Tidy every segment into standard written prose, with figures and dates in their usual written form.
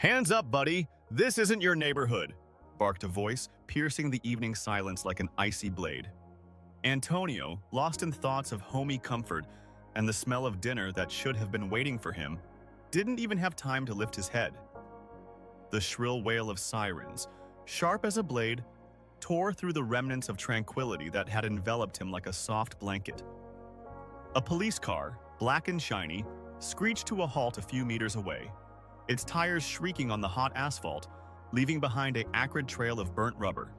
Hands up, buddy! This isn't your neighborhood! Barked a voice, piercing the evening silence like an icy blade. Antonio, lost in thoughts of homey comfort and the smell of dinner that should have been waiting for him, didn't even have time to lift his head. The shrill wail of sirens, sharp as a blade, tore through the remnants of tranquility that had enveloped him like a soft blanket. A police car, black and shiny, screeched to a halt a few meters away, its tires shrieking on the hot asphalt, leaving behind an acrid trail of burnt rubber.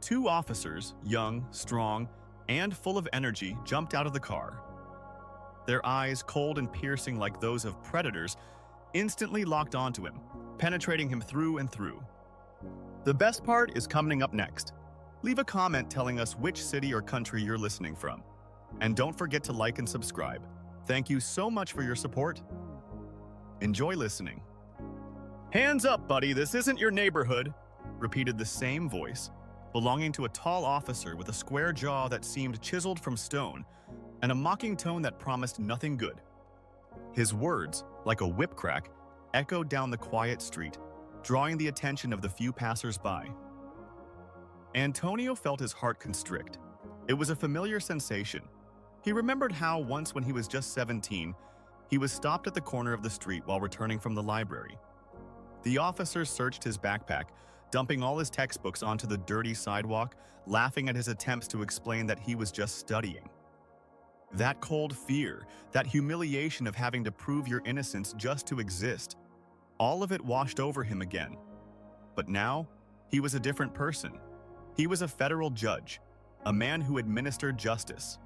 Two officers, young, strong, and full of energy, jumped out of the car. Their eyes, cold and piercing like those of predators, instantly locked onto him, penetrating him through and through. The best part is coming up next. Leave a comment telling us which city or country you're listening from. And don't forget to like and subscribe. Thank you so much for your support. Enjoy listening. Hands up, buddy, this isn't your neighborhood, repeated the same voice, belonging to a tall officer with a square jaw that seemed chiseled from stone and a mocking tone that promised nothing good. His words, like a whip crack, echoed down the quiet street, drawing the attention of the few passers-by. Antonio felt his heart constrict. It was a familiar sensation. He remembered how once when he was just 17, he was stopped at the corner of the street while returning from the library. The officer searched his backpack, dumping all his textbooks onto the dirty sidewalk, laughing at his attempts to explain that he was just studying. That cold fear, that humiliation of having to prove your innocence just to exist, all of it washed over him again. But now, he was a different person. He was a federal judge, a man who administered justice.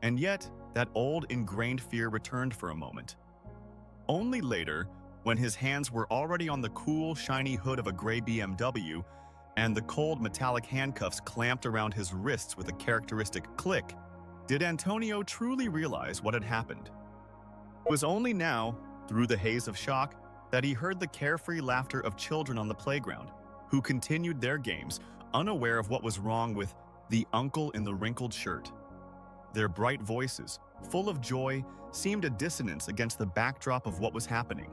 And yet, that old ingrained fear returned for a moment. Only later, when his hands were already on the cool, shiny hood of a gray BMW and the cold metallic handcuffs clamped around his wrists with a characteristic click, did Antonio truly realize what had happened. It was only now, through the haze of shock, that he heard the carefree laughter of children on the playground, who continued their games, unaware of what was wrong with the uncle in the wrinkled shirt. Their bright voices, full of joy, seemed a dissonance against the backdrop of what was happening.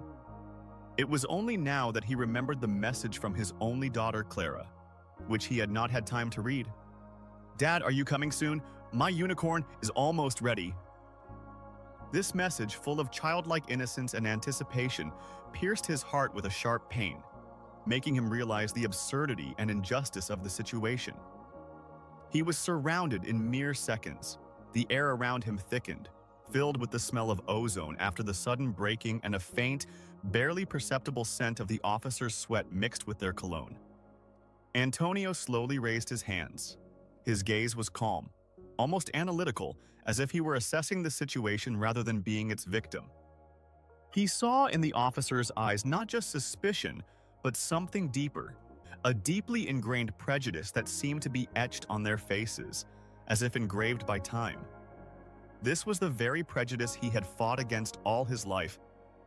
It was only now that he remembered the message from his only daughter, Clara, which he had not had time to read. "Dad, are you coming soon? My unicorn is almost ready." This message, full of childlike innocence and anticipation, pierced his heart with a sharp pain, making him realize the absurdity and injustice of the situation. He was surrounded in mere seconds. The air around him thickened, filled with the smell of ozone after the sudden breaking and a faint, barely perceptible scent of the officer's sweat mixed with their cologne. Antonio slowly raised his hands. His gaze was calm, almost analytical, as if he were assessing the situation rather than being its victim. He saw in the officer's eyes not just suspicion, but something deeper, a deeply ingrained prejudice that seemed to be etched on their faces, as if engraved by time. This was the very prejudice he had fought against all his life,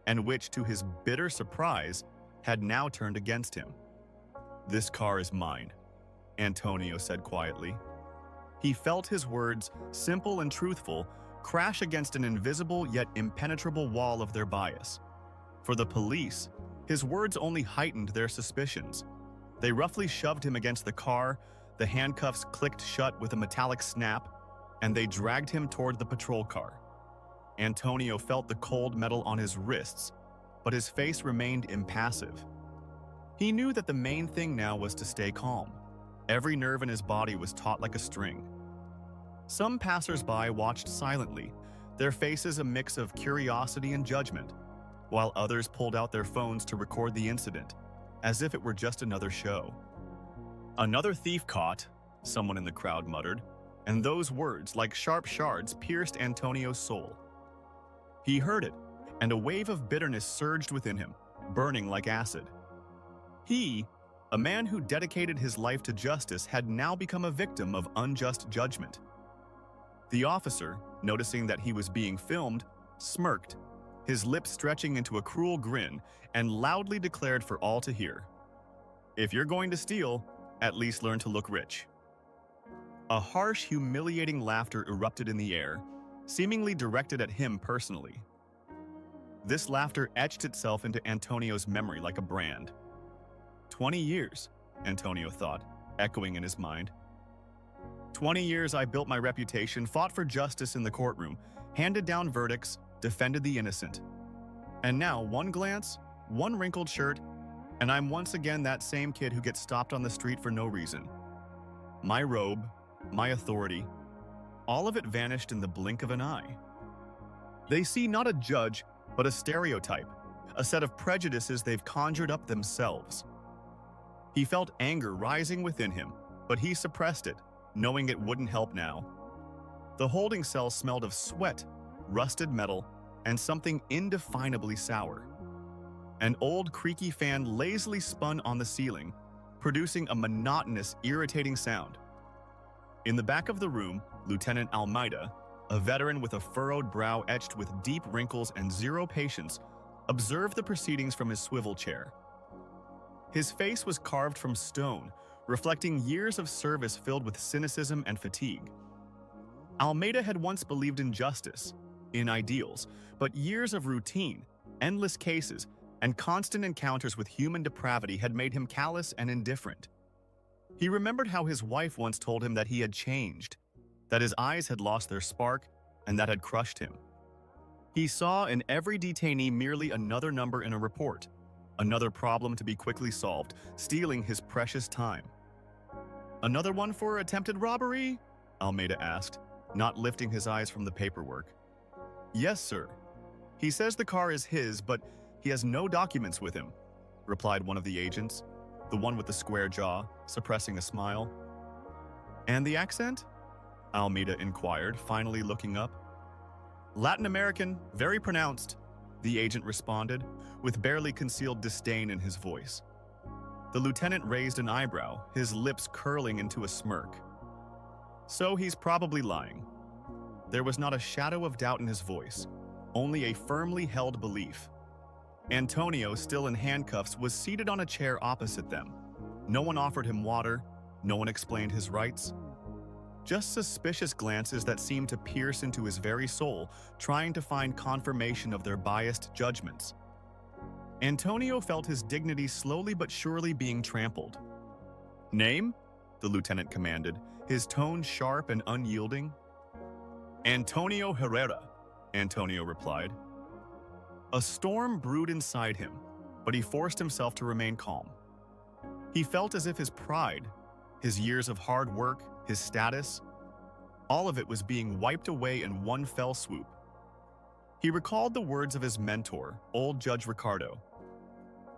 and which, to his bitter surprise, had now turned against him. "This car is mine," Antonio said quietly. He felt his words, simple and truthful, crash against an invisible yet impenetrable wall of their bias. For the police, his words only heightened their suspicions. They roughly shoved him against the car, the handcuffs clicked shut with a metallic snap, and they dragged him toward the patrol car. Antonio felt the cold metal on his wrists, but his face remained impassive. He knew that the main thing now was to stay calm. Every nerve in his body was taut like a string. Some passers-by watched silently, their faces a mix of curiosity and judgment, while others pulled out their phones to record the incident, as if it were just another show. "Another thief caught," someone in the crowd muttered, and those words, like sharp shards, pierced Antonio's soul. He heard it, and a wave of bitterness surged within him, burning like acid. He, a man who dedicated his life to justice, had now become a victim of unjust judgment. The officer, noticing that he was being filmed, smirked, his lips stretching into a cruel grin, and loudly declared for all to hear, "If you're going to steal, at least learn to look rich." A harsh, humiliating laughter erupted in the air, seemingly directed at him personally. This laughter etched itself into Antonio's memory like a brand. 20 years, Antonio thought, echoing in his mind. 20 years I built my reputation, fought for justice in the courtroom, handed down verdicts, defended the innocent. And now, one glance, one wrinkled shirt, and I'm once again that same kid who gets stopped on the street for no reason. My robe, my authority, all of it vanished in the blink of an eye. They see not a judge, but a stereotype, a set of prejudices they've conjured up themselves. He felt anger rising within him, but he suppressed it, knowing it wouldn't help now. The holding cell smelled of sweat, rusted metal, and something indefinably sour. An old creaky fan lazily spun on the ceiling, producing a monotonous, irritating sound. In the back of the room, Lieutenant Almeida, a veteran with a furrowed brow etched with deep wrinkles and zero patience, observed the proceedings from his swivel chair. His face was carved from stone, reflecting years of service filled with cynicism and fatigue. Almeida had once believed in justice, in ideals, but years of routine, endless cases, and constant encounters with human depravity had made him callous and indifferent. He remembered how his wife once told him that he had changed, that his eyes had lost their spark, and that had crushed him. He saw in every detainee merely another number in a report, another problem to be quickly solved, stealing his precious time. "Another one for attempted robbery?" Almeida asked, not lifting his eyes from the paperwork. "Yes, sir. He says the car is his, but he has no documents with him," replied one of the agents, the one with the square jaw, suppressing a smile. "And the accent?" Almeida inquired, finally looking up. "Latin American, very pronounced," the agent responded, with barely concealed disdain in his voice. The lieutenant raised an eyebrow, his lips curling into a smirk. "So he's probably lying." There was not a shadow of doubt in his voice, only a firmly held belief. Antonio, still in handcuffs, was seated on a chair opposite them. No one offered him water, no one explained his rights. Just suspicious glances that seemed to pierce into his very soul, trying to find confirmation of their biased judgments. Antonio felt his dignity slowly but surely being trampled. "Name?" the lieutenant commanded, his tone sharp and unyielding. "Antonio Herrera," Antonio replied. A storm brewed inside him, but he forced himself to remain calm. He felt as if his pride, his years of hard work, his status, all of it was being wiped away in one fell swoop. He recalled the words of his mentor, old Judge Ricardo.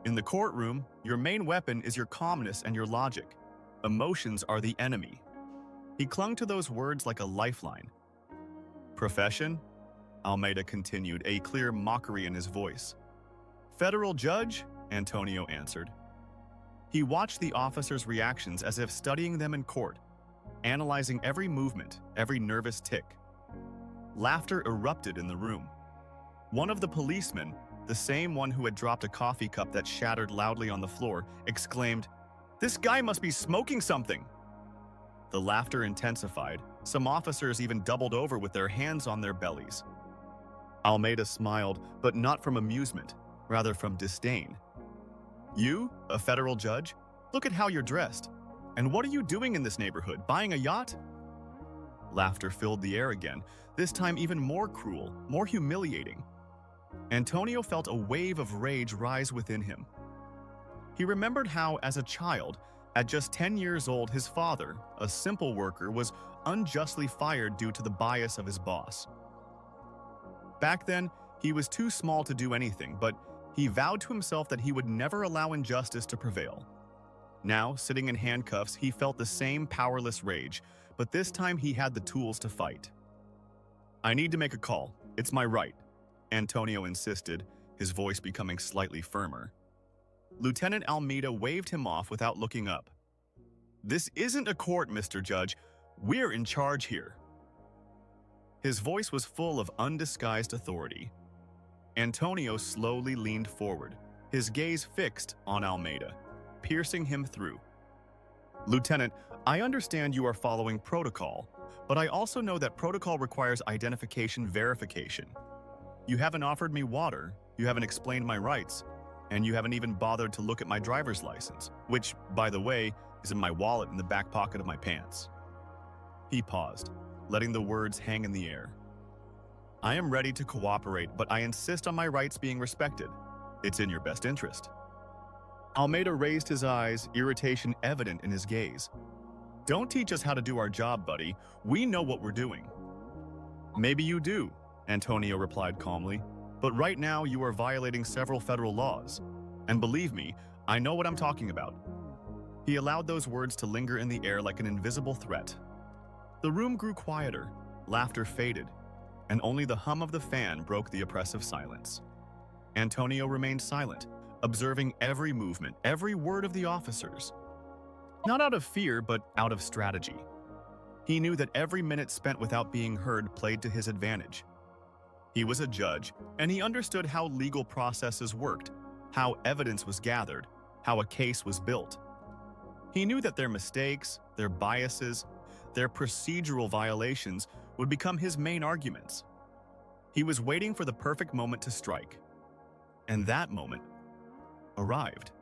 "In the courtroom, your main weapon is your calmness and your logic. Emotions are the enemy." He clung to those words like a lifeline. "Profession?" Almeida continued, a clear mockery in his voice. "Federal judge?" Antonio answered. He watched the officers' reactions as if studying them in court, analyzing every movement, every nervous tick. Laughter erupted in the room. One of the policemen, the same one who had dropped a coffee cup that shattered loudly on the floor, exclaimed, "This guy must be smoking something!" The laughter intensified. Some officers even doubled over with their hands on their bellies. Almeida smiled, but not from amusement, rather from disdain. "You, a federal judge? Look at how you're dressed. And what are you doing in this neighborhood, buying a yacht?" Laughter filled the air again, this time even more cruel, more humiliating. Antonio felt a wave of rage rise within him. He remembered how, as a child, at just 10 years old, his father, a simple worker, was unjustly fired due to the bias of his boss. Back then, he was too small to do anything, but he vowed to himself that he would never allow injustice to prevail. Now, sitting in handcuffs, he felt the same powerless rage, but this time he had the tools to fight. "I need to make a call. It's my right," Antonio insisted, his voice becoming slightly firmer. Lieutenant Almeida waved him off without looking up. "This isn't a court, Mr. Judge. We're in charge here." His voice was full of undisguised authority. Antonio slowly leaned forward, his gaze fixed on Almeida, piercing him through. "Lieutenant, I understand you are following protocol, but I also know that protocol requires identification verification. You haven't offered me water, You haven't explained my rights, and you haven't even bothered to look at my driver's license, which, by the way, is in my wallet in the back pocket of my pants." He paused, letting the words hang in the air. "I am ready to cooperate, but I insist on my rights being respected. It's in your best interest." Almeida raised his eyes, irritation evident in his gaze. "Don't teach us how to do our job, buddy. We know what we're doing." "Maybe you do," Antonio replied calmly, "but right now you are violating several federal laws. And believe me, I know what I'm talking about." He allowed those words to linger in the air like an invisible threat. The room grew quieter, laughter faded, and only the hum of the fan broke the oppressive silence. Antonio remained silent, observing every movement, every word of the officers. Not out of fear, but out of strategy. He knew that every minute spent without being heard played to his advantage. He was a judge, and he understood how legal processes worked, how evidence was gathered, how a case was built. He knew that their mistakes, their biases, their procedural violations would become his main arguments. He was waiting for the perfect moment to strike. And that moment arrived.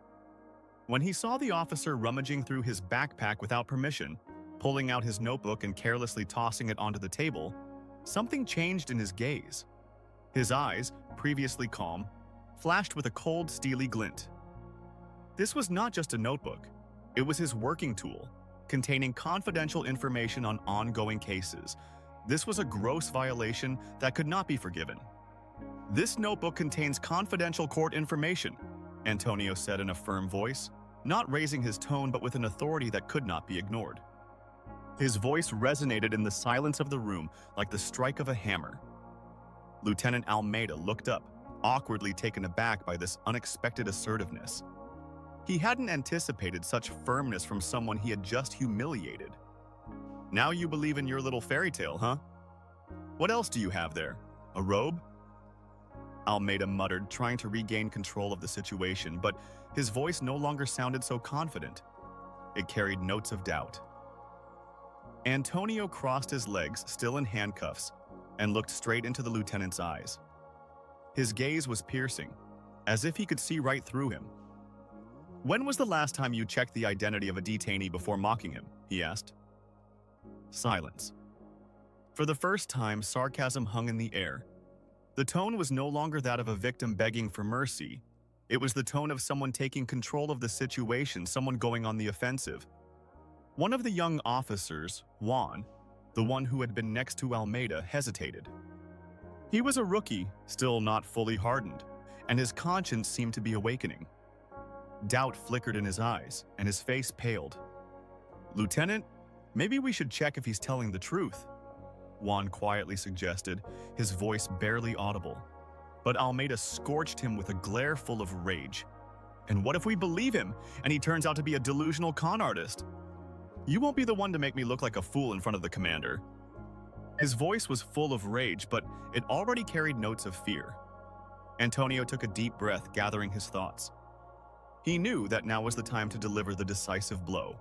When he saw the officer rummaging through his backpack without permission, pulling out his notebook and carelessly tossing it onto the table, something changed in his gaze. His eyes, previously calm, flashed with a cold, steely glint. This was not just a notebook. It was his working tool, containing confidential information on ongoing cases. This was a gross violation that could not be forgiven. "This notebook contains confidential court information," Antonio said in a firm voice, not raising his tone but with an authority that could not be ignored. His voice resonated in the silence of the room like the strike of a hammer. Lieutenant Almeida looked up, awkwardly taken aback by this unexpected assertiveness. He hadn't anticipated such firmness from someone he had just humiliated. "Now you believe in your little fairy tale, huh? What else do you have there? A robe?" Almeida muttered, trying to regain control of the situation, but his voice no longer sounded so confident. It carried notes of doubt. Antonio crossed his legs, still in handcuffs, and looked straight into the lieutenant's eyes. His gaze was piercing, as if he could see right through him. "When was the last time you checked the identity of a detainee before mocking him?" he asked. Silence. For the first time, sarcasm hung in the air. The tone was no longer that of a victim begging for mercy. It was the tone of someone taking control of the situation, someone going on the offensive. One of the young officers, Juan, the one who had been next to Almeida, hesitated. He was a rookie, still not fully hardened, and his conscience seemed to be awakening. Doubt flickered in his eyes, and his face paled. "Lieutenant, maybe we should check if he's telling the truth," Juan quietly suggested, his voice barely audible. But Almeida scorched him with a glare full of rage. "And what if we believe him, and he turns out to be a delusional con artist? You won't be the one to make me look like a fool in front of the commander." His voice was full of rage, but it already carried notes of fear. Antonio took a deep breath, gathering his thoughts. He knew that now was the time to deliver the decisive blow.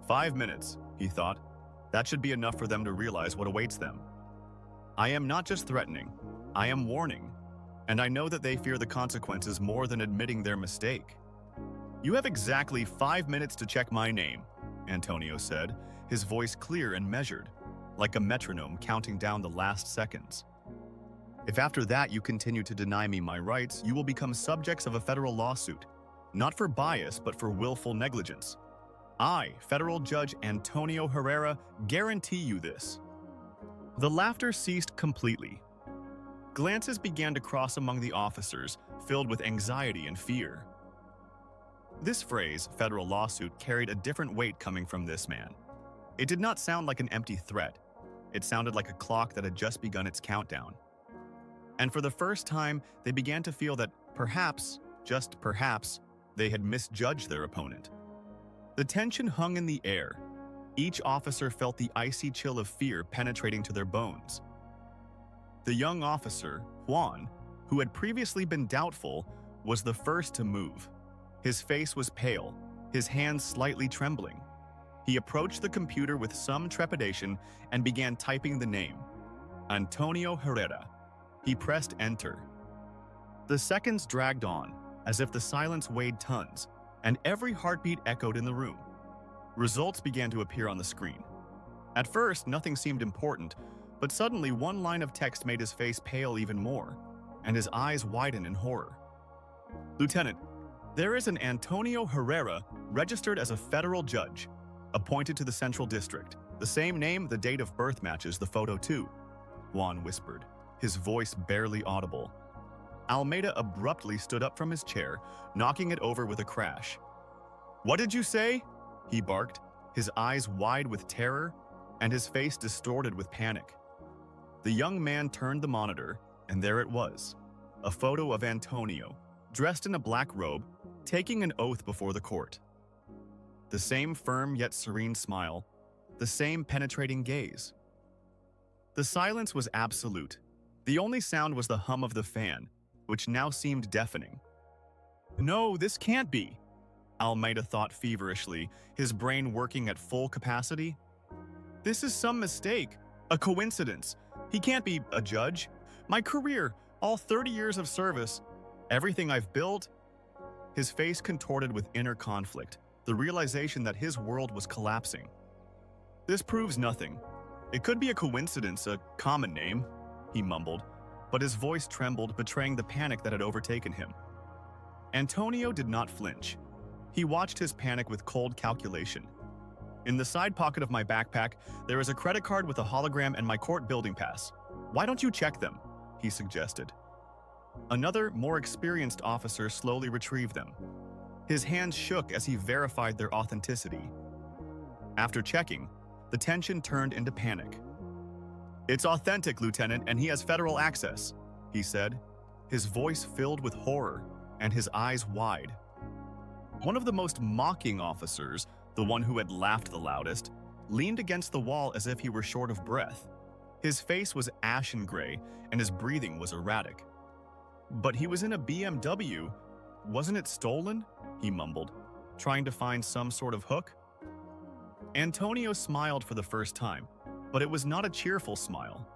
5 minutes, he thought. That should be enough for them to realize what awaits them. I am not just threatening, I am warning, and I know that they fear the consequences more than admitting their mistake. "You have exactly 5 minutes to check my name," Antonio said, his voice clear and measured, like a metronome counting down the last seconds. "If after that you continue to deny me my rights, you will become subjects of a federal lawsuit, not for bias but for willful negligence. I, Federal Judge Antonio Herrera, guarantee you this." The laughter ceased completely. Glances began to cross among the officers, filled with anxiety and fear. This phrase, federal lawsuit, carried a different weight coming from this man. It did not sound like an empty threat. It sounded like a clock that had just begun its countdown. And for the first time, they began to feel that perhaps, just perhaps, they had misjudged their opponent. The tension hung in the air. Each officer felt the icy chill of fear penetrating to their bones. The young officer, Juan, who had previously been doubtful, was the first to move. His face was pale, his hands slightly trembling. He approached the computer with some trepidation and began typing the name, Antonio Herrera. He pressed enter. The seconds dragged on, as if the silence weighed tons, and every heartbeat echoed in the room. Results began to appear on the screen. At first, nothing seemed important, but suddenly one line of text made his face pale even more, and his eyes widen in horror. Lieutenant, there is an Antonio Herrera registered as a federal judge, appointed to the Central District. The same name, the date of birth matches the photo too, Juan whispered, his voice barely audible. Almeida abruptly stood up from his chair, knocking it over with a crash. What did you say? He barked, his eyes wide with terror and his face distorted with panic. The young man turned the monitor, and there it was, a photo of Antonio, dressed in a black robe, taking an oath before the court. The same firm yet serene smile, the same penetrating gaze. The silence was absolute. The only sound was the hum of the fan, which now seemed deafening. No, this can't be, Almeida thought feverishly, his brain working at full capacity. This is some mistake, a coincidence. He can't be a judge. My career, all 30 years of service, everything I've built. His face contorted with inner conflict, the realization that his world was collapsing. This proves nothing. It could be a coincidence, a common name, he mumbled, but his voice trembled, betraying the panic that had overtaken him. Antonio did not flinch. He watched his panic with cold calculation. In the side pocket of my backpack, there is a credit card with a hologram and my court building pass. Why don't you check them? He suggested. Another, more experienced officer slowly retrieved them. His hands shook as he verified their authenticity. After checking, the tension turned into panic. It's authentic, Lieutenant, and he has federal access, he said, his voice filled with horror and his eyes wide. One of the most mocking officers, the one who had laughed the loudest, leaned against the wall as if he were short of breath. His face was ashen gray, and his breathing was erratic. But he was in a BMW. Wasn't it stolen? He mumbled, trying to find some sort of hook. Antonio smiled for the first time, but it was not a cheerful smile.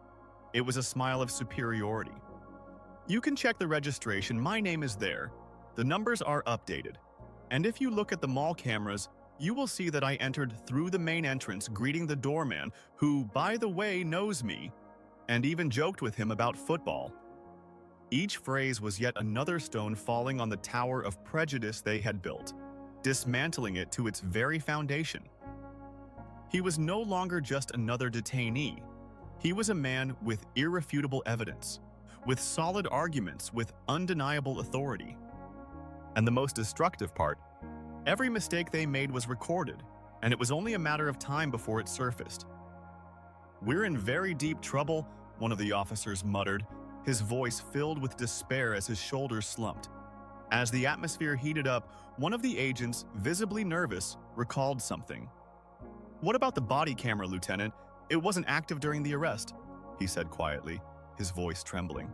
It was a smile of superiority. You can check the registration. My name is there. The numbers are updated. And if you look at the mall cameras, you will see that I entered through the main entrance greeting the doorman, who, by the way, knows me, and even joked with him about football. Each phrase was yet another stone falling on the tower of prejudice they had built, dismantling it to its very foundation. He was no longer just another detainee. He was a man with irrefutable evidence, with solid arguments, with undeniable authority. And the most destructive part, every mistake they made was recorded, and it was only a matter of time before it surfaced. We're in very deep trouble, one of the officers muttered, his voice filled with despair as his shoulders slumped. As the atmosphere heated up, one of the agents, visibly nervous, recalled something. What about the body camera, Lieutenant? It wasn't active during the arrest, he said quietly, his voice trembling.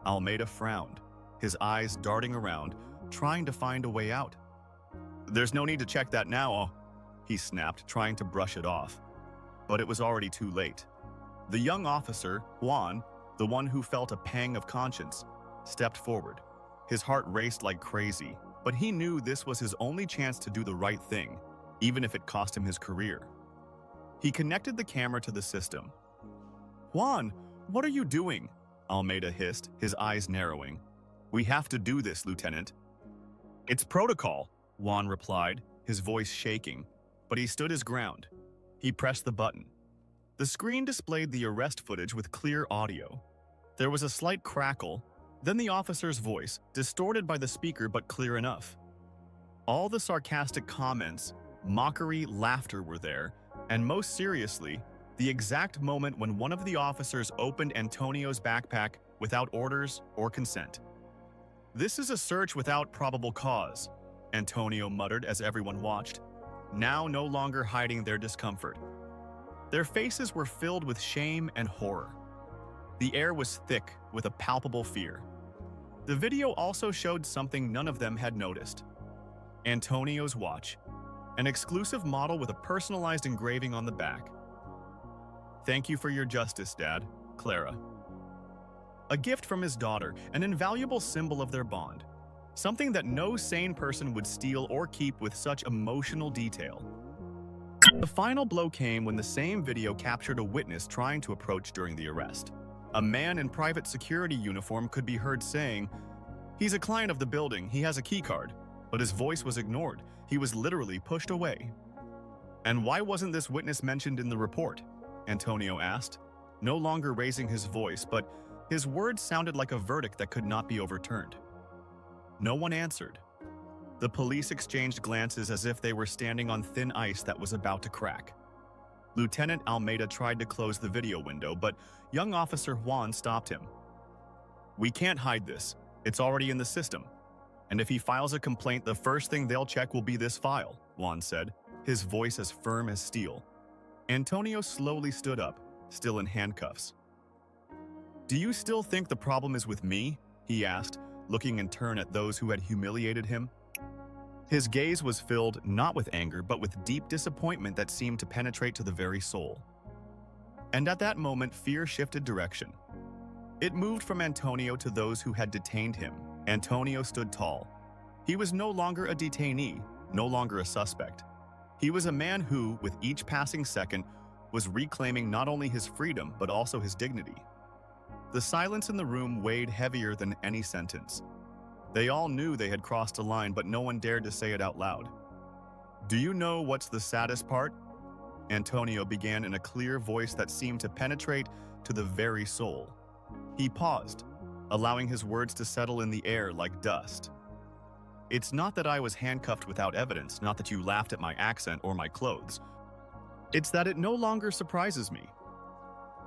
Almeida frowned, his eyes darting around, trying to find a way out. There's no need to check that now, he snapped, trying to brush it off. But it was already too late. The young officer, Juan, the one who felt a pang of conscience, stepped forward. His heart raced like crazy, but he knew this was his only chance to do the right thing, even if it cost him his career. He connected the camera to the system. Juan, what are you doing? Almeida hissed, his eyes narrowing. We have to do this, Lieutenant. It's protocol, Juan replied, his voice shaking, but he stood his ground. He pressed the button. The screen displayed the arrest footage with clear audio. There was a slight crackle, then the officer's voice, distorted by the speaker but clear enough. All the sarcastic comments, mockery, laughter were there, and most seriously, the exact moment when one of the officers opened Antonio's backpack without orders or consent. This is a search without probable cause, Antonio muttered as everyone watched, now no longer hiding their discomfort. Their faces were filled with shame and horror. The air was thick with a palpable fear. The video also showed something none of them had noticed. Antonio's watch, an exclusive model with a personalized engraving on the back. Thank you for your justice, Dad, Clara. a gift from his daughter, an invaluable symbol of their bond, something that no sane person would steal or keep with such emotional detail. The final blow came when the same video captured a witness trying to approach during the arrest. A man in private security uniform could be heard saying, "He's a client of the building, he has a key card," but his voice was ignored. He was literally pushed away. "And why wasn't this witness mentioned in the report?" Antonio asked, no longer raising his voice, but his words sounded like a verdict that could not be overturned. No one answered. The police exchanged glances as if they were standing on thin ice that was about to crack. Lieutenant Almeida tried to close the video window, but young Officer Juan stopped him. "We can't hide this. It's already in the system. And if he files a complaint, the first thing they'll check will be this file," Juan said, his voice as firm as steel. Antonio slowly stood up, still in handcuffs. "Do you still think the problem is with me?" he asked, looking in turn at those who had humiliated him. His gaze was filled not with anger, but with deep disappointment that seemed to penetrate to the very soul. And at that moment, fear shifted direction. It moved from Antonio to those who had detained him. Antonio stood tall. He was no longer a detainee, no longer a suspect. He was a man who, with each passing second, was reclaiming not only his freedom, but also his dignity. The silence in the room weighed heavier than any sentence. They all knew they had crossed a line, but no one dared to say it out loud. "Do you know what's the saddest part?" Antonio began in a clear voice that seemed to penetrate to the very soul. He paused, allowing his words to settle in the air like dust. "It's not that I was handcuffed without evidence, not that you laughed at my accent or my clothes. It's that it no longer surprises me.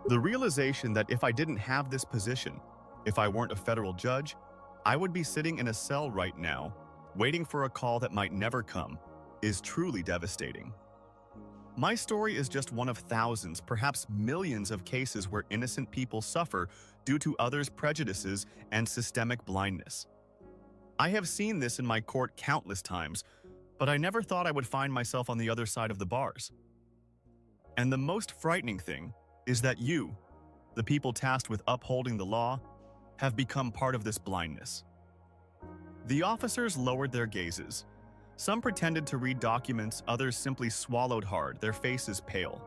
The realization that if I didn't have this position, if I weren't a federal judge, I would be sitting in a cell right now, waiting for a call that might never come, is truly devastating. My story is just one of thousands, perhaps millions of cases where innocent people suffer due to others' prejudices and systemic blindness. I have seen this in my court countless times, but I never thought I would find myself on the other side of the bars. And the most frightening thing is that you, the people tasked with upholding the law, have become part of this blindness." The officers lowered their gazes. Some pretended to read documents, others simply swallowed hard, their faces pale.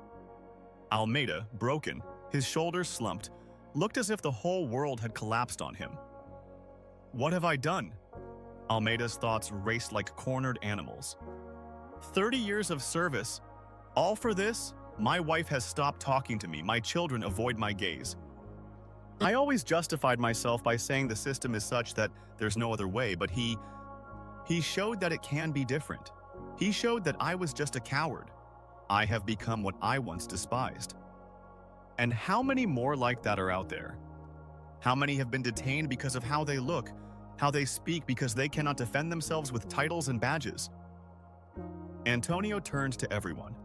Almeida, broken, his shoulders slumped, looked as if the whole world had collapsed on him. "What have I done?" Almeida's thoughts raced like cornered animals. 30 years of service, all for this? My wife has stopped talking to me, my children avoid my gaze. I always justified myself by saying the system is such that there's no other way, but he showed that it can be different. He showed that I was just a coward. I have become what I once despised. And how many more like that are out there? How many have been detained because of how they look, how they speak because they cannot defend themselves with titles and badges? Antonio turned to everyone.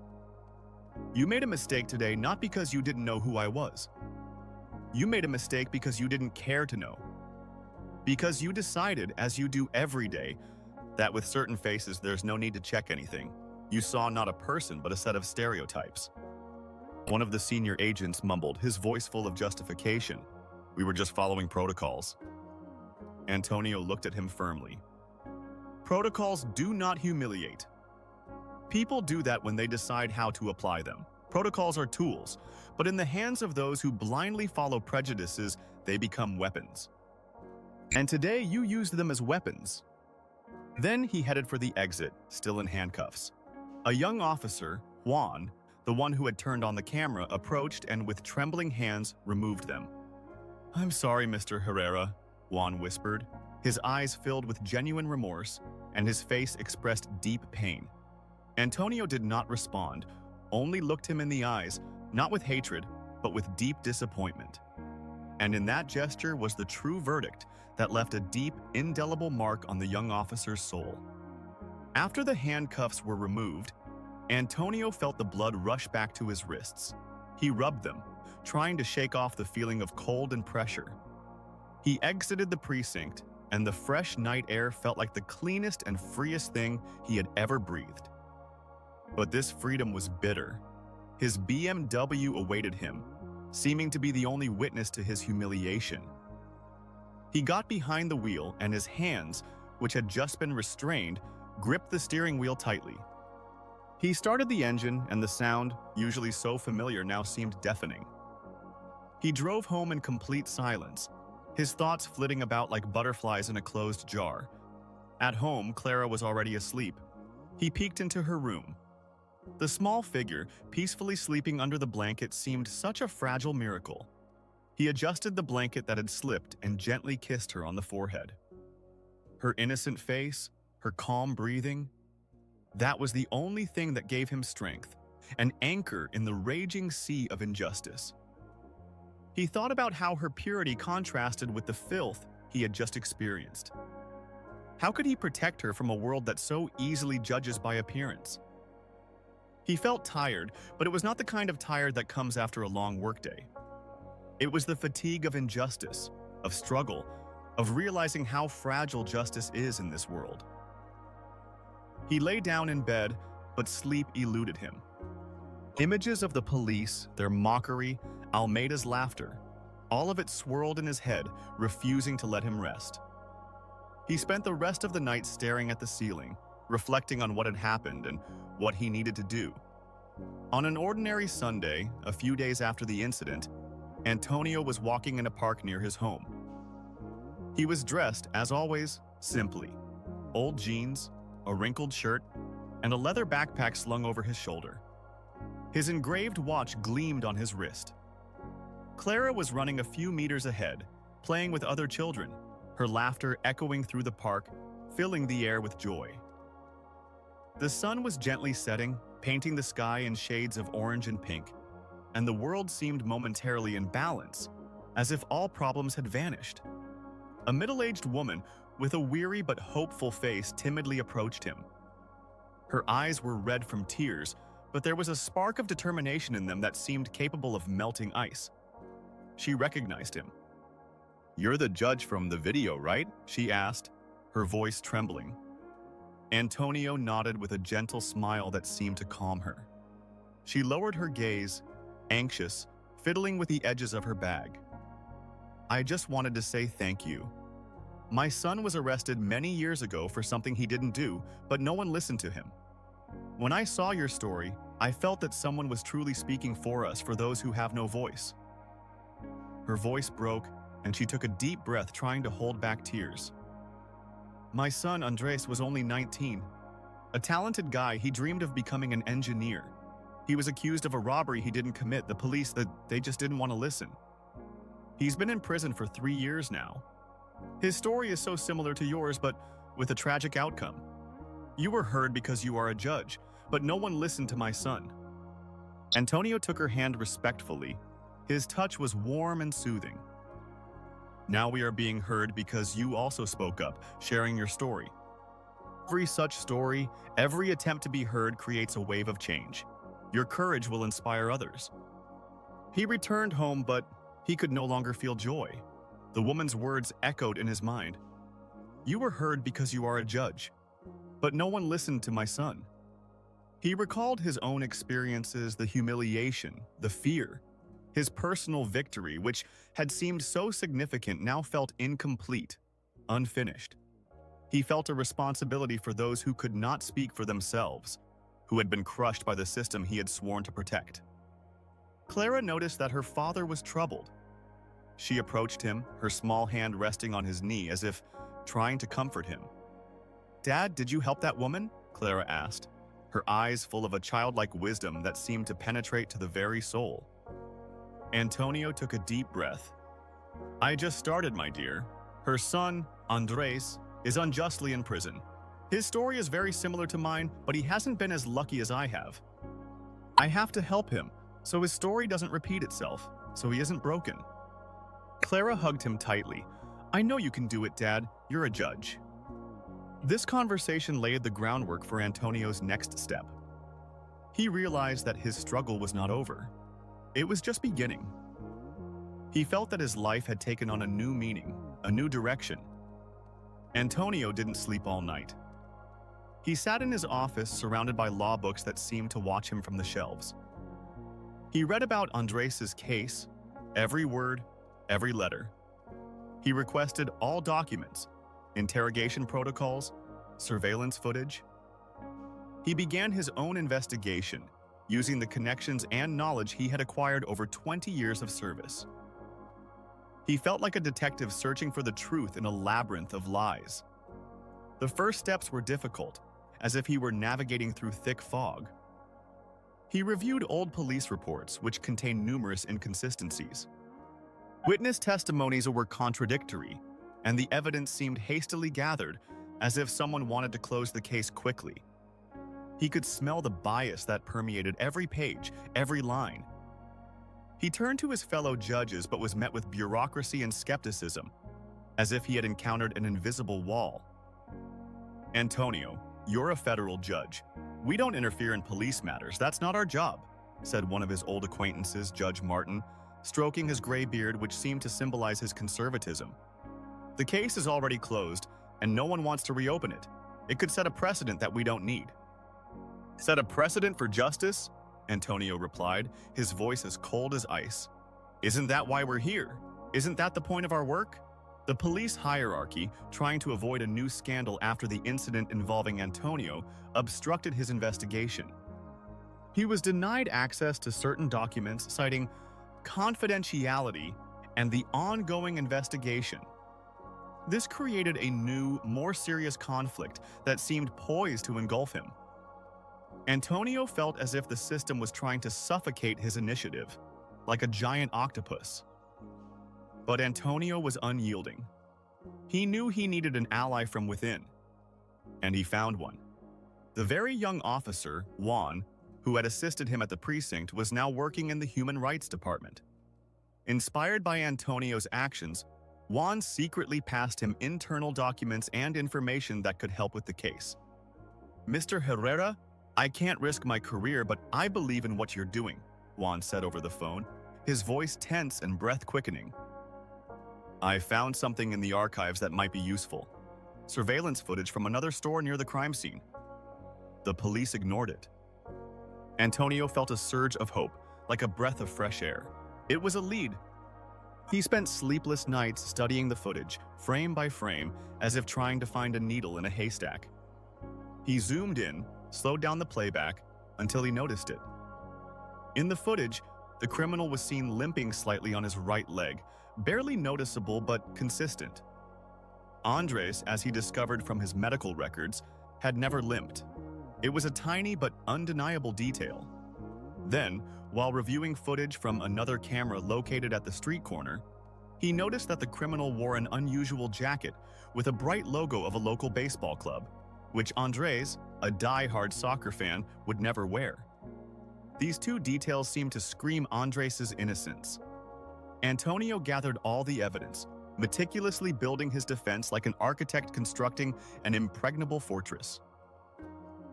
"You made a mistake today not because you didn't know who I was. You made a mistake because you didn't care to know. Because you decided, as you do every day, that with certain faces there's no need to check anything. You saw not a person but a set of stereotypes." One of the senior agents mumbled, his voice full of justification. "We were just following protocols." Antonio looked at him firmly. "Protocols do not humiliate. People do that when they decide how to apply them. Protocols are tools, but in the hands of those who blindly follow prejudices, they become weapons. And today you used them as weapons." Then he headed for the exit, still in handcuffs. A young officer, Juan, the one who had turned on the camera, approached and with trembling hands removed them. "I'm sorry, Mr. Herrera," Juan whispered. His eyes filled with genuine remorse, and his face expressed deep pain. Antonio did not respond, only looked him in the eyes, not with hatred, but with deep disappointment. And in that gesture was the true verdict that left a deep, indelible mark on the young officer's soul. After the handcuffs were removed, Antonio felt the blood rush back to his wrists. He rubbed them, trying to shake off the feeling of cold and pressure. He exited the precinct, and the fresh night air felt like the cleanest and freest thing he had ever breathed. But this freedom was bitter. His BMW awaited him, seeming to be the only witness to his humiliation. He got behind the wheel and his hands, which had just been restrained, gripped the steering wheel tightly. He started the engine and the sound, usually so familiar, now seemed deafening. He drove home in complete silence, his thoughts flitting about like butterflies in a closed jar. At home, Clara was already asleep. He peeked into her room. The small figure, peacefully sleeping under the blanket, seemed such a fragile miracle. He adjusted the blanket that had slipped and gently kissed her on the forehead. Her innocent face, her calm breathing, that was the only thing that gave him strength, an anchor in the raging sea of injustice. He thought about how her purity contrasted with the filth he had just experienced. How could he protect her from a world that so easily judges by appearance? He felt tired, but it was not the kind of tired that comes after a long workday. It was the fatigue of injustice, of struggle, of realizing how fragile justice is in this world. He lay down in bed, but sleep eluded him. Images of the police, their mockery, Almeida's laughter, all of it swirled in his head, refusing to let him rest. He spent the rest of the night staring at the ceiling, reflecting on what had happened and what he needed to do. On an ordinary Sunday, a few days after the incident, Antonio was walking in a park near his home. He was dressed, as always, simply. Old jeans, a wrinkled shirt, and a leather backpack slung over his shoulder. His engraved watch gleamed on his wrist. Clara was running a few meters ahead, playing with other children, her laughter echoing through the park, filling the air with joy. The sun was gently setting, painting the sky in shades of orange and pink, and the world seemed momentarily in balance, as if all problems had vanished. A middle-aged woman with a weary but hopeful face timidly approached him. Her eyes were red from tears, but there was a spark of determination in them that seemed capable of melting ice. She recognized him. "You're the judge from the video, right?" she asked, her voice trembling. Antonio nodded with a gentle smile that seemed to calm her. She lowered her gaze, anxious, fiddling with the edges of her bag. "I just wanted to say thank you. My son was arrested many years ago for something he didn't do, but no one listened to him. When I saw your story, I felt that someone was truly speaking for us, for those who have no voice." Her voice broke, and she took a deep breath, trying to hold back tears. "My son, Andres, was only 19. A talented guy, he dreamed of becoming an engineer. He was accused of a robbery he didn't commit. The police, they just didn't want to listen. He's been in prison for 3 years now. His story is so similar to yours, but with a tragic outcome. You were heard because you are a judge, but no one listened to my son." Antonio took her hand respectfully. His touch was warm and soothing. "Now we are being heard because you also spoke up, sharing your story. Every such story, every attempt to be heard creates a wave of change. Your courage will inspire others." He returned home, but he could no longer feel joy. The woman's words echoed in his mind. "You were heard because you are a judge, but no one listened to my son." He recalled his own experiences, the humiliation, the fear. His personal victory, which had seemed so significant, now felt incomplete, unfinished. He felt a responsibility for those who could not speak for themselves, who had been crushed by the system he had sworn to protect. Clara noticed that her father was troubled. She approached him, her small hand resting on his knee as if trying to comfort him. "Dad, did you help that woman?" Clara asked, her eyes full of a childlike wisdom that seemed to penetrate to the very soul. Antonio took a deep breath. "I just started, my dear. Her son, Andres, is unjustly in prison. His story is very similar to mine, but he hasn't been as lucky as I have. I have to help him, so his story doesn't repeat itself, so he isn't broken." Clara hugged him tightly. "I know you can do it, Dad. You're a judge." This conversation laid the groundwork for Antonio's next step. He realized that his struggle was not over. It was just beginning. He felt that his life had taken on a new meaning, a new direction. Antonio didn't sleep all night. He sat in his office surrounded by law books that seemed to watch him from the shelves. He read about Andres's case, every word, every letter. He requested all documents, interrogation protocols, surveillance footage. He began his own investigation, using the connections and knowledge he had acquired over 20 years of service. He felt like a detective searching for the truth in a labyrinth of lies. The first steps were difficult, as if he were navigating through thick fog. He reviewed old police reports, which contained numerous inconsistencies. Witness testimonies were contradictory, and the evidence seemed hastily gathered, as if someone wanted to close the case quickly. He could smell the bias that permeated every page, every line. He turned to his fellow judges but was met with bureaucracy and skepticism, as if he had encountered an invisible wall. "Antonio, you're a federal judge. We don't interfere in police matters. That's not our job," said one of his old acquaintances, Judge Martin, stroking his gray beard, which seemed to symbolize his conservatism. "The case is already closed, and no one wants to reopen it. It could set a precedent that we don't need." "Set a precedent for justice?" Antonio replied, his voice as cold as ice. "Isn't that why we're here? Isn't that the point of our work?" The police hierarchy, trying to avoid a new scandal after the incident involving Antonio, obstructed his investigation. He was denied access to certain documents, citing confidentiality and the ongoing investigation. This created a new, more serious conflict that seemed poised to engulf him. Antonio felt as if the system was trying to suffocate his initiative, like a giant octopus. But Antonio was unyielding. He knew he needed an ally from within, and he found one. The very young officer, Juan, who had assisted him at the precinct, was now working in the Human Rights Department. Inspired by Antonio's actions, Juan secretly passed him internal documents and information that could help with the case. "Mr. Herrera, I can't risk my career, but I believe in what you're doing," Juan said over the phone, his voice tense and breath quickening. "I found something in the archives that might be useful. Surveillance footage from another store near the crime scene." The police ignored it. Antonio felt a surge of hope, like a breath of fresh air. It was a lead. He spent sleepless nights studying the footage, frame by frame, as if trying to find a needle in a haystack. He zoomed in, slowed down the playback, until he noticed it. In the footage, the criminal was seen limping slightly on his right leg, barely noticeable but consistent. Andres, as he discovered from his medical records, had never limped. It was a tiny but undeniable detail. Then, while reviewing footage from another camera located at the street corner, he noticed that the criminal wore an unusual jacket with a bright logo of a local baseball club, which Andres, a die-hard soccer fan, would never wear. These two details seemed to scream Andres' innocence. Antonio gathered all the evidence, meticulously building his defense like an architect constructing an impregnable fortress.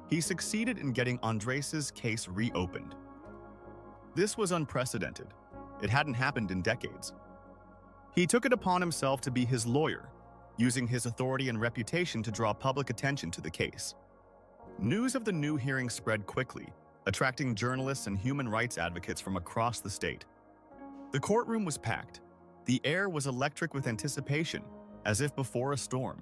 He succeeded in getting Andres' case reopened. This was unprecedented. It hadn't happened in decades. He took it upon himself to be his lawyer, using his authority and reputation to draw public attention to the case. News of the new hearing spread quickly, attracting journalists and human rights advocates from across the state. The courtroom was packed. The air was electric with anticipation, as if before a storm.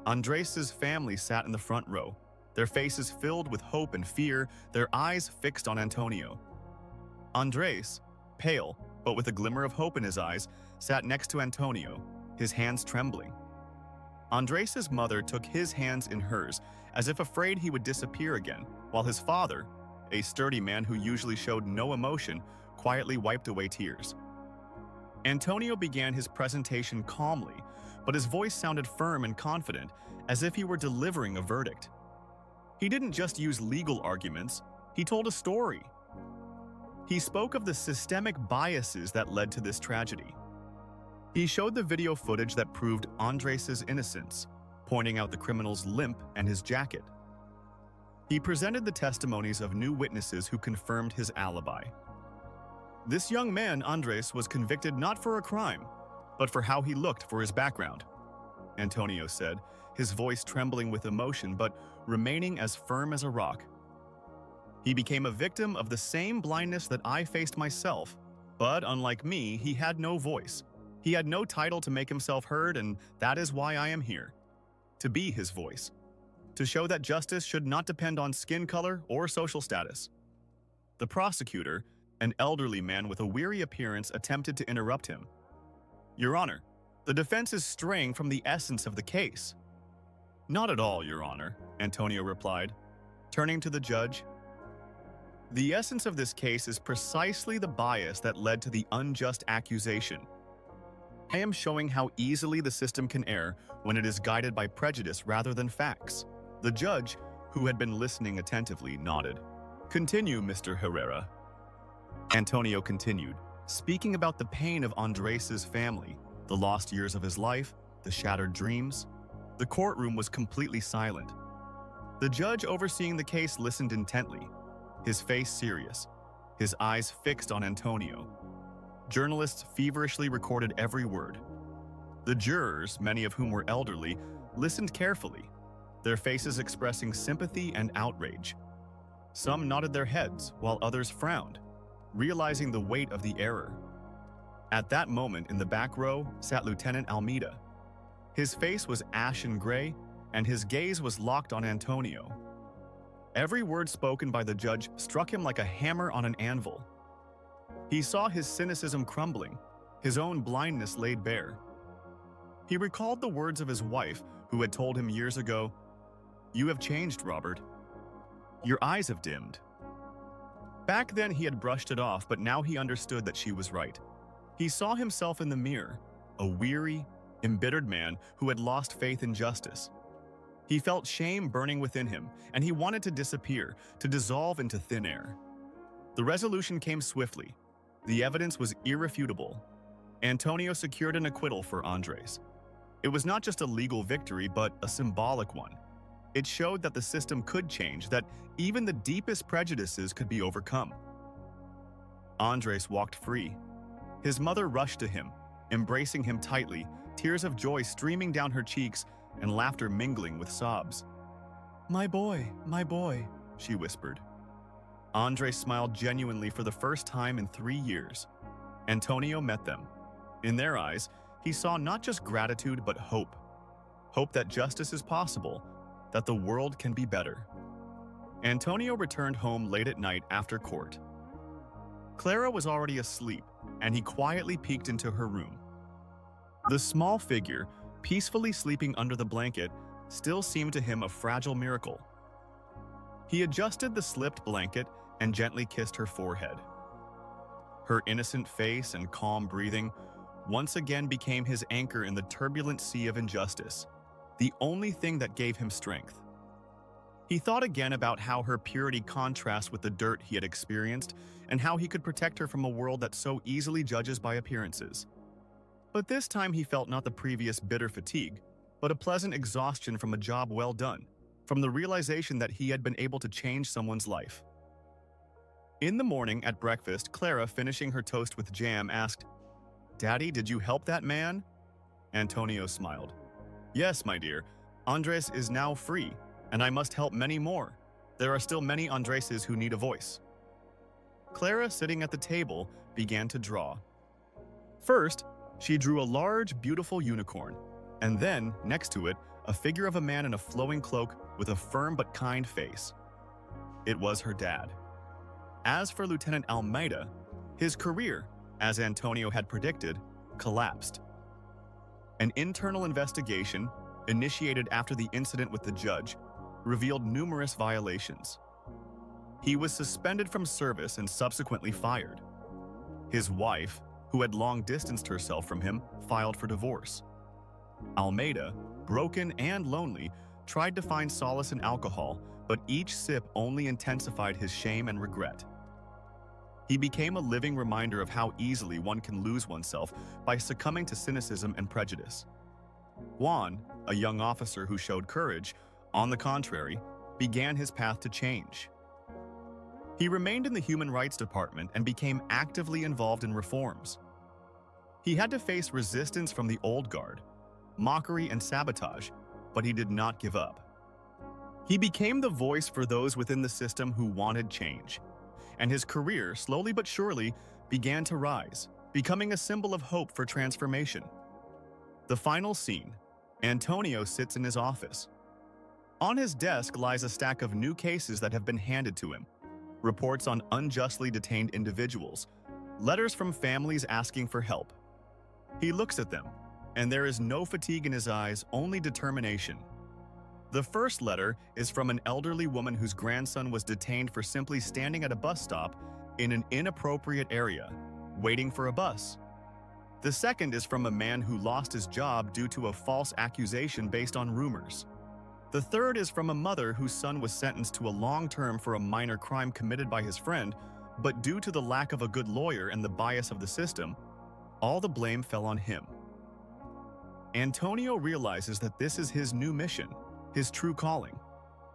Andres' family sat in the front row, their faces filled with hope and fear, their eyes fixed on Antonio. Andres, pale, but with a glimmer of hope in his eyes, sat next to Antonio, his hands trembling. Andres' mother took his hands in hers, as if afraid he would disappear again, while his father, a sturdy man who usually showed no emotion, quietly wiped away tears. Antonio began his presentation calmly, but his voice sounded firm and confident, as if he were delivering a verdict. He didn't just use legal arguments, he told a story. He spoke of the systemic biases that led to this tragedy. He showed the video footage that proved Andres' innocence, pointing out the criminal's limp and his jacket. He presented the testimonies of new witnesses who confirmed his alibi. This young man, Andres, was convicted not for a crime, but for how he looked for his background, Antonio said, his voice trembling with emotion but remaining as firm as a rock. He became a victim of the same blindness that I faced myself, but unlike me, he had no voice. He had no title to make himself heard, and that is why I am here. To be his voice. To show that justice should not depend on skin color or social status. The prosecutor, an elderly man with a weary appearance, attempted to interrupt him. Your Honor, the defense is straying from the essence of the case. Not at all, Your Honor, Antonio replied, turning to the judge. The essence of this case is precisely the bias that led to the unjust accusation. I am showing how easily the system can err when it is guided by prejudice rather than facts. The judge, who had been listening attentively, nodded. Continue, Mr. Herrera. Antonio continued, speaking about the pain of Andres' family, the lost years of his life, the shattered dreams. The courtroom was completely silent. The judge overseeing the case listened intently, his face serious, his eyes fixed on Antonio. Journalists feverishly recorded every word. The jurors, many of whom were elderly, listened carefully, their faces expressing sympathy and outrage. Some nodded their heads, while others frowned, realizing the weight of the error. At that moment, in the back row, sat Lieutenant Almeida. His face was ashen gray, and his gaze was locked on Antonio. Every word spoken by the judge struck him like a hammer on an anvil. He saw his cynicism crumbling, his own blindness laid bare. He recalled the words of his wife, who had told him years ago, "You have changed, Robert. Your eyes have dimmed." Back then he had brushed it off, but now he understood that she was right. He saw himself in the mirror, a weary, embittered man who had lost faith in justice. He felt shame burning within him, and he wanted to disappear, to dissolve into thin air. The resolution came swiftly. The evidence was irrefutable. Antonio secured an acquittal for Andres. It was not just a legal victory, but a symbolic one. It showed that the system could change, that even the deepest prejudices could be overcome. Andres walked free. His mother rushed to him, embracing him tightly, tears of joy streaming down her cheeks and laughter mingling with sobs. My boy," she whispered. Andres smiled genuinely for the first time in 3 years. Antonio met them. In their eyes, he saw not just gratitude but hope. Hope that justice is possible, that the world can be better. Antonio returned home late at night after court. Clara was already asleep, and he quietly peeked into her room. The small figure, peacefully sleeping under the blanket, still seemed to him a fragile miracle. He adjusted the slipped blanket and gently kissed her forehead. Her innocent face and calm breathing once again became his anchor in the turbulent sea of injustice, the only thing that gave him strength. He thought again about how her purity contrasts with the dirt he had experienced and how he could protect her from a world that so easily judges by appearances. But this time he felt not the previous bitter fatigue, but a pleasant exhaustion from a job well done, from the realization that he had been able to change someone's life. In the morning at breakfast, Clara, finishing her toast with jam, asked, "Daddy, did you help that man?" Antonio smiled. "Yes, my dear. Andres is now free, and I must help many more. There are still many Andreses who need a voice." Clara, sitting at the table, began to draw. First, she drew a large, beautiful unicorn, and then, next to it, a figure of a man in a flowing cloak with a firm but kind face. It was her dad. As for Lieutenant Almeida, his career, as Antonio had predicted, collapsed. An internal investigation, initiated after the incident with the judge, revealed numerous violations. He was suspended from service and subsequently fired. His wife, who had long distanced herself from him, filed for divorce. Almeida, broken and lonely, tried to find solace in alcohol, but each sip only intensified his shame and regret. He became a living reminder of how easily one can lose oneself by succumbing to cynicism and prejudice. Juan, a young officer who showed courage, on the contrary, began his path to change. He remained in the Human Rights Department and became actively involved in reforms. He had to face resistance from the old guard, mockery and sabotage, but he did not give up. He became the voice for those within the system who wanted change, and his career, slowly but surely, began to rise, becoming a symbol of hope for transformation. The final scene. Antonio sits in his office. On his desk lies a stack of new cases that have been handed to him. Reports on unjustly detained individuals, letters from families asking for help. He looks at them, and there is no fatigue in his eyes, only determination. The first letter is from an elderly woman whose grandson was detained for simply standing at a bus stop in an inappropriate area, waiting for a bus. The second is from a man who lost his job due to a false accusation based on rumors. The third is from a mother whose son was sentenced to a long term for a minor crime committed by his friend, but due to the lack of a good lawyer and the bias of the system, all the blame fell on him. Antonio realizes that this is his new mission, his true calling.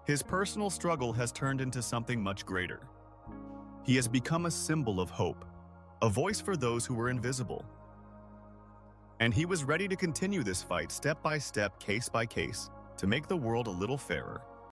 His personal struggle has turned into something much greater. He has become a symbol of hope, a voice for those who were invisible. And he was ready to continue this fight step by step, case by case, to make the world a little fairer.